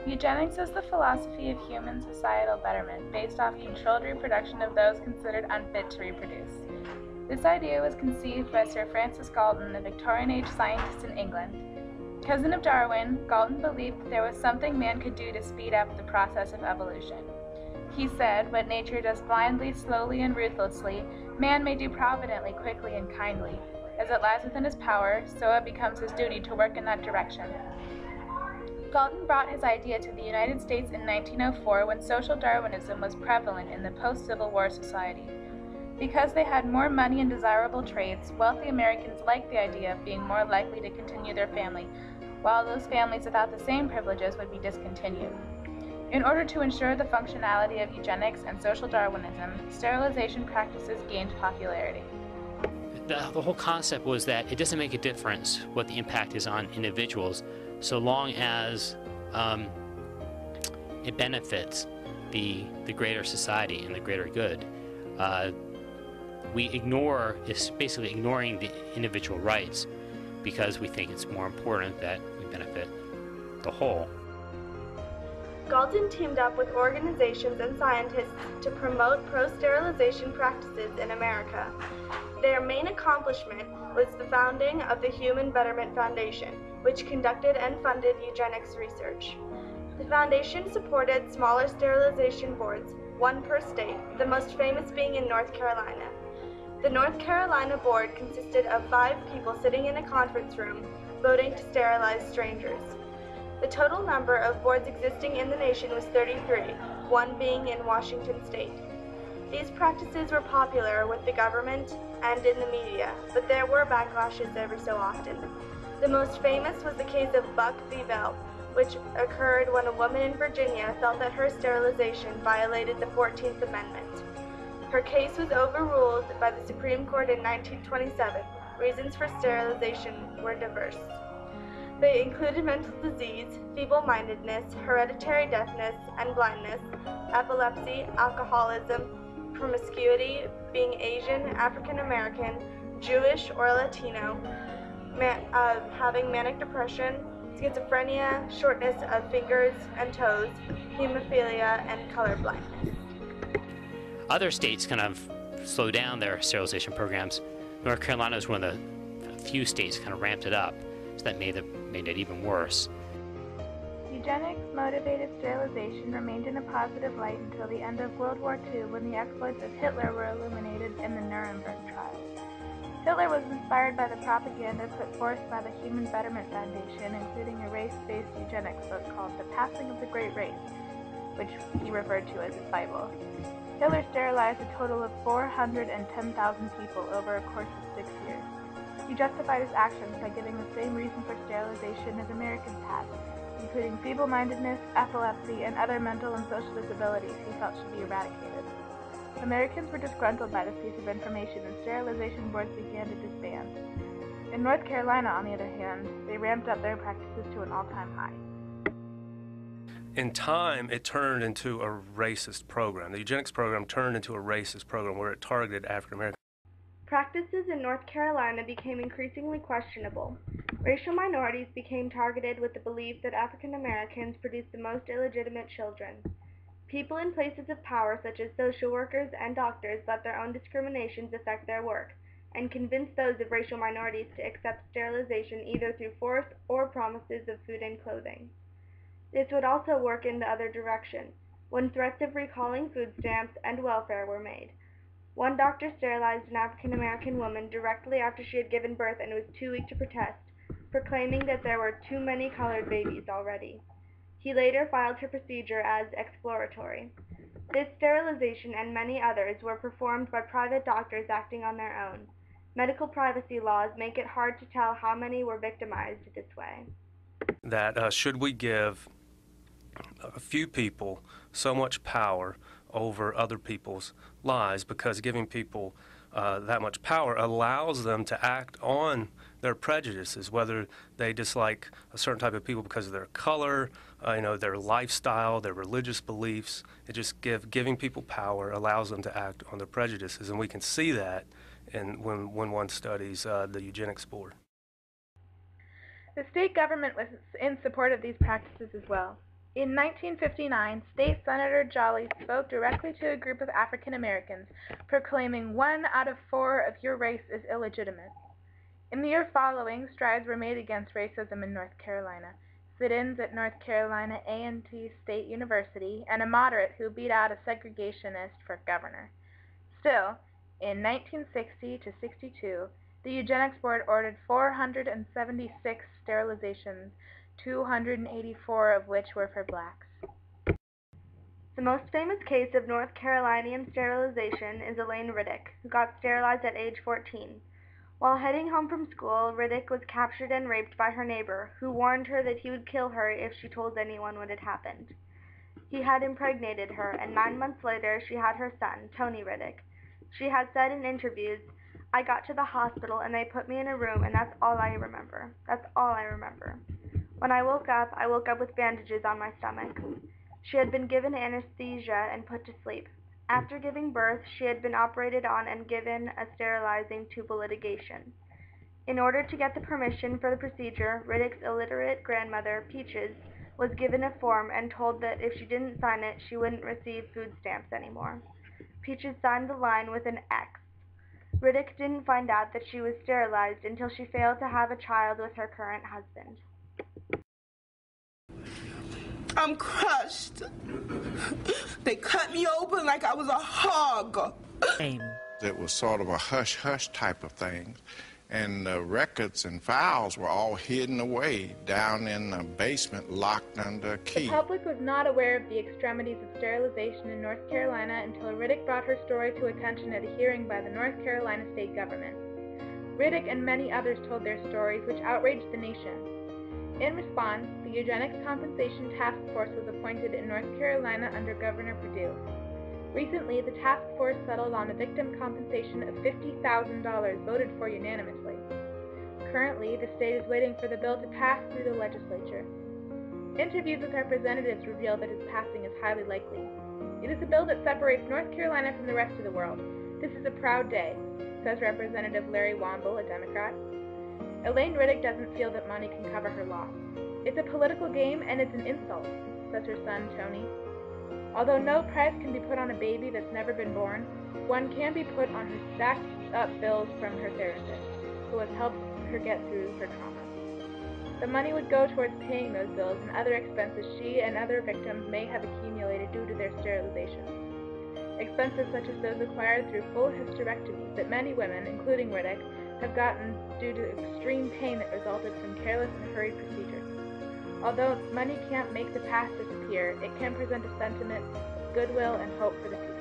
Eugenics is the philosophy of human societal betterment based off controlled reproduction of those considered unfit to reproduce. This idea was conceived by Sir Francis Galton, a Victorian-age scientist in England. Cousin of Darwin, Galton believed that there was something man could do to speed up the process of evolution. He said, "What nature does blindly, slowly, and ruthlessly, man may do providently, quickly, and kindly. As it lies within his power, so it becomes his duty to work in that direction." Galton brought his idea to the United States in 1904 when social Darwinism was prevalent in the post-Civil War society. Because they had more money and desirable traits, wealthy Americans liked the idea of being more likely to continue their family, while those families without the same privileges would be discontinued. In order to ensure the functionality of eugenics and social Darwinism, sterilization practices gained popularity. The whole concept was that it doesn't make a difference what the impact is on individuals, so long as it benefits the greater society and the greater good. It's basically ignoring the individual rights because we think it's more important that we benefit the whole. Galton teamed up with organizations and scientists to promote pro-sterilization practices in America. Their main accomplishment was the founding of the Human Betterment Foundation, which conducted and funded eugenics research. The foundation supported smaller sterilization boards, one per state, the most famous being in North Carolina. The North Carolina board consisted of 5 people sitting in a conference room, voting to sterilize strangers. The total number of boards existing in the nation was 33, one being in Washington state. These practices were popular with the government and in the media, but there were backlashes every so often. The most famous was the case of Buck v. Bell, which occurred when a woman in Virginia felt that her sterilization violated the 14th Amendment. Her case was overruled by the Supreme Court in 1927. Reasons for sterilization were diverse. They included mental disease, feeble-mindedness, hereditary deafness and blindness, epilepsy, alcoholism, promiscuity, being Asian, African American, Jewish or Latino, having manic depression, schizophrenia, shortness of fingers and toes, hemophilia, and colorblindness. Other states kind of slowed down their sterilization programs. North Carolina was one of the few states kind of ramped it up, so that made it even worse. Eugenics-motivated sterilization remained in a positive light until the end of World War II, when the exploits of Hitler were illuminated in the Nuremberg trials. Hitler was inspired by the propaganda put forth by the Human Betterment Foundation, including a race-based eugenics book called The Passing of the Great Race, which he referred to as his Bible. Hitler sterilized a total of 410,000 people over a course of 6 years. He justified his actions by giving the same reason for sterilization as Americans had, including feeble-mindedness, epilepsy, and other mental and social disabilities he felt should be eradicated. Americans were disgruntled by this piece of information, and sterilization boards began to disband. In North Carolina, on the other hand, they ramped up their practices to an all-time high. In time, it turned into a racist program. The eugenics program turned into a racist program where it targeted African Americans. Practices in North Carolina became increasingly questionable. Racial minorities became targeted with the belief that African Americans produced the most illegitimate children. People in places of power, such as social workers and doctors, let their own discriminations affect their work, and convinced those of racial minorities to accept sterilization either through force or promises of food and clothing. This would also work in the other direction, when threats of recalling food stamps and welfare were made. One doctor sterilized an African American woman directly after she had given birth and was too weak to protest, proclaiming that there were too many colored babies already. He later filed her procedure as exploratory. This sterilization and many others were performed by private doctors acting on their own. Medical privacy laws make it hard to tell how many were victimized this way. That should we give a few people so much power over other people's lives, because giving people that much power allows them to act on their prejudices, whether they dislike a certain type of people because of their color, their lifestyle, their religious beliefs. It just giving people power allows them to act on their prejudices, and we can see that when one studies the eugenics board. The state government was in support of these practices as well. In 1959, State Senator Jolly spoke directly to a group of African Americans, proclaiming 1 out of 4 of your race is illegitimate. In the year following, strides were made against racism in North Carolina. Sit-ins at North Carolina A&T State University, and a moderate who beat out a segregationist for governor. Still, in 1960 to 62, the Eugenics Board ordered 476 sterilizations, 284 of which were for blacks. The most famous case of North Carolinian sterilization is Elaine Riddick, who got sterilized at age 14. While heading home from school, Riddick was captured and raped by her neighbor, who warned her that he would kill her if she told anyone what had happened. He had impregnated her, and 9 months later she had her son, Tony Riddick. She has said in interviews, "I got to the hospital and they put me in a room and that's all I remember. That's all I remember. When I woke up with bandages on my stomach." She had been given anesthesia and put to sleep. After giving birth, she had been operated on and given a sterilizing tubal ligation. In order to get the permission for the procedure, Riddick's illiterate grandmother, Peaches, was given a form and told that if she didn't sign it, she wouldn't receive food stamps anymore. Peaches signed the line with an X. Riddick didn't find out that she was sterilized until she failed to have a child with her current husband. I'm crushed. They cut me open like I was a hog. It was sort of a hush-hush type of thing, and the records and files were all hidden away down in the basement, locked under a key. The public was not aware of the extremities of sterilization in North Carolina until Riddick brought her story to attention at a hearing by the North Carolina state government. Riddick and many others told their stories, which outraged the nation. In response, the Eugenics Compensation Task Force was appointed in North Carolina under Governor Perdue. Recently, the task force settled on a victim compensation of $50,000 voted for unanimously. Currently, the state is waiting for the bill to pass through the legislature. Interviews with representatives reveal that its passing is highly likely. It is a bill that separates North Carolina from the rest of the world. This is a proud day, says Representative Larry Womble, a Democrat. Elaine Riddick doesn't feel that money can cover her loss. It's a political game and it's an insult, says her son, Tony. Although no price can be put on a baby that's never been born, one can be put on her stacked up bills from her therapist, who has helped her get through her trauma. The money would go towards paying those bills and other expenses she and other victims may have accumulated due to their sterilizations. Expenses such as those acquired through full hysterectomies that many women, including Riddick, have gotten due to extreme pain that resulted from careless and hurried procedures. Although money can't make the past disappear, it can present a sentiment of goodwill and hope for the future.